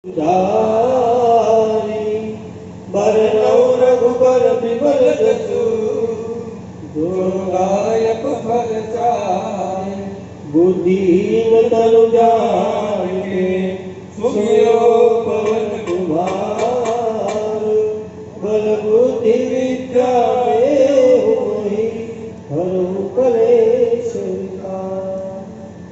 धारी बरनौ रघुबर विमल जसु जो गायक फल चाहे बुद्धिहीन तनु जाने सुमिरो पवन कुमार बल बुद्धि विद्या मोहि हरहु कलेश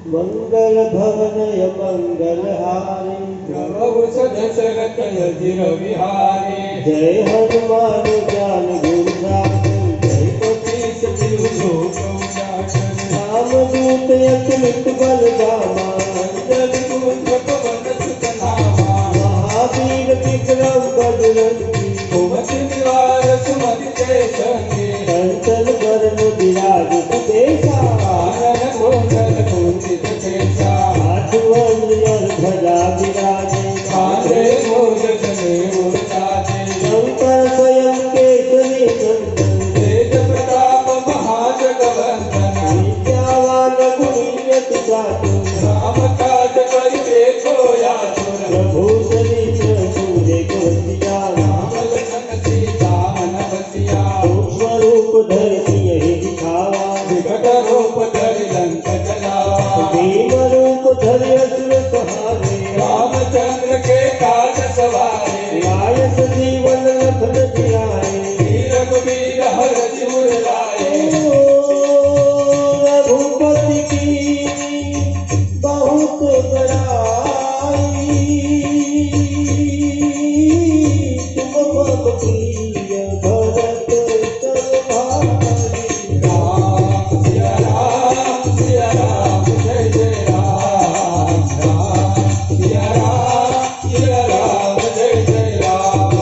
मंगल भवनय मंगल हारी प्रभु सदशरथ अजिर विहारी जय हनुमान ज्ञान गुण सागर जय कपीश तिहु लोक उजागर रामदूत अतुलित बल धामा अंजनी पुत्र पवन सुत नामा महावीर विक्रम बजरंगी कुमति निवार सुमति के संगी कंचन वरण विराज सुबेसा कानन कुंडल कुंचित केसा हाथ वज्र ध्वजा विराजे कांधे मूज जनेऊ साजे शंकर स्वयं केसरी नंदन तेज प्रताप महाजगवंदन विद्यावान गुणियति चातुर राम काज करिबे को आतुर प्रभु शरीर सूर्य कोटिया राम लखन सीता मन बसिया सूक्ष्म रूप धरि यहि दिखावा विकट रूप धरि लंक जलावा भीम रूप धरि असुर सहारे रामचंद्र के काज सवारे लायक जीवन लखन जियाए रघुबीर हरषि उर लाए रघुपति की बहुत बड़ाई तुम मम प्रिय भरत तम भाई राम सिया राम जय जय राम सिया राम जय जय राम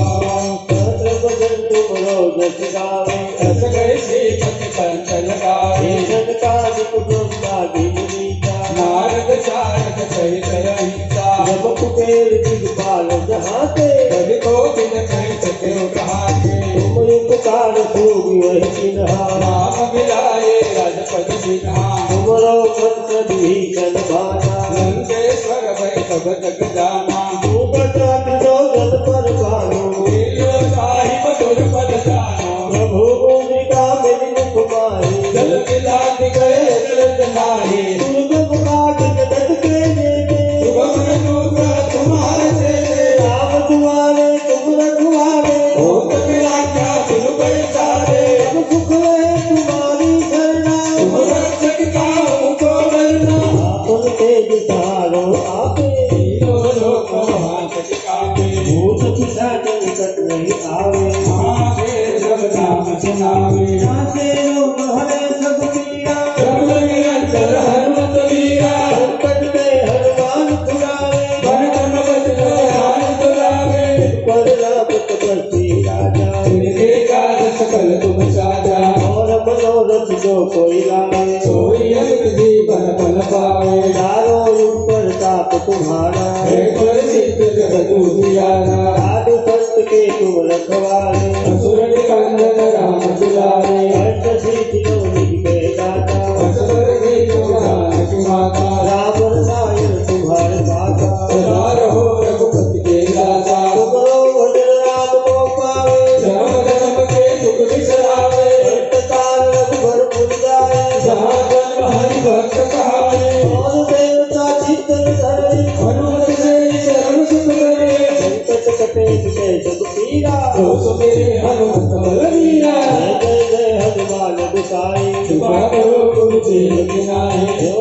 सत्र भजन तुम रोज गावे अस गए श्रीपति पंथ लगावे जनकादिक ब्रह्मादि मुनीता नारद शारद सहित रहिता जब कुबेर दिगपाल जहाते कवि कोकिल कहि सके कहाते तुम उपकार खूबी वही किन्हा राम मिलाए राजपद सिन्हा तुमरो मंत्र विभीषण भाना लंकेश्वर भय सब जग जाना भूपत अग्रजो जन पर भानु लीलो साहिब दुर्पद जानो प्रभु मुद्रिका मेरी कुमारी जल मिलात गए अचरज नाही दुर्गम काज जगत के जेते सुगम अनुग्रह तुम्हारे से राम दुआरे तुम रखवारे होत मिलाता सुन पैसारे अब सुख है तुम्हारी शरणा तुम रक्षक काहू को डरना आपन तेज सहारो आपे तीनों लोक हाथ टिकावे भूत पिशाच निकट नहीं आवे महादेव जब नाम सुनावे नाचे रोग हरे सब पीरा सब निरंतर हनुमत वीरा संकट में हनुमान छुड़ावे मन क्रम वचन ध्यान दुलावे पर राम तपस्वी राजा उनके काज सकल तुम साजा और मनोरथ जो कोई लावे सोई अमित जीवन फल पावे चारों ऊपर ताप तुम्हारा है प्रसिद्ध जगत उजियारा साधु संत के तुम रखवारे असुर निकंदन राम दुलारे अष्ट सिद्धि नौ निधि के दाता असवर की तुम जानकी माता राम रसायन तुम्हारे माता सदा रहो रघुपति के दाता तुमरो भजन राम को पावे जन्म जन्म के दुख बिसरावे अंत काल रघुबर पुर जाए जहाँ जन्म हरि भक्त कहाए और देवता चित्तन धरे हनुमत से शरण सुख करे संकट कटे सुखे सब पीरा तो सुमिरे हनुमत बलवीरा जय जय हनुमान गोसाई कृपा करो गुरु चेल गिनाए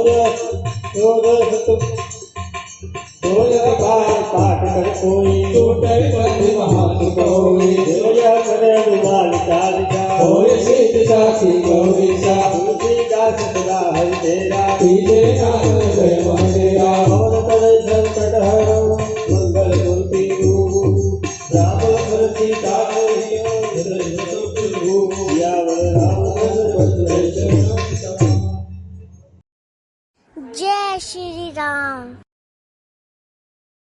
पाठ कर कोई टूटे बंधु महासुख होई जोया करे हनुमान चालीसा होय सिद्ध साखी गौरीसा तुलसीदास सदा हरि तेरा कीजे नाम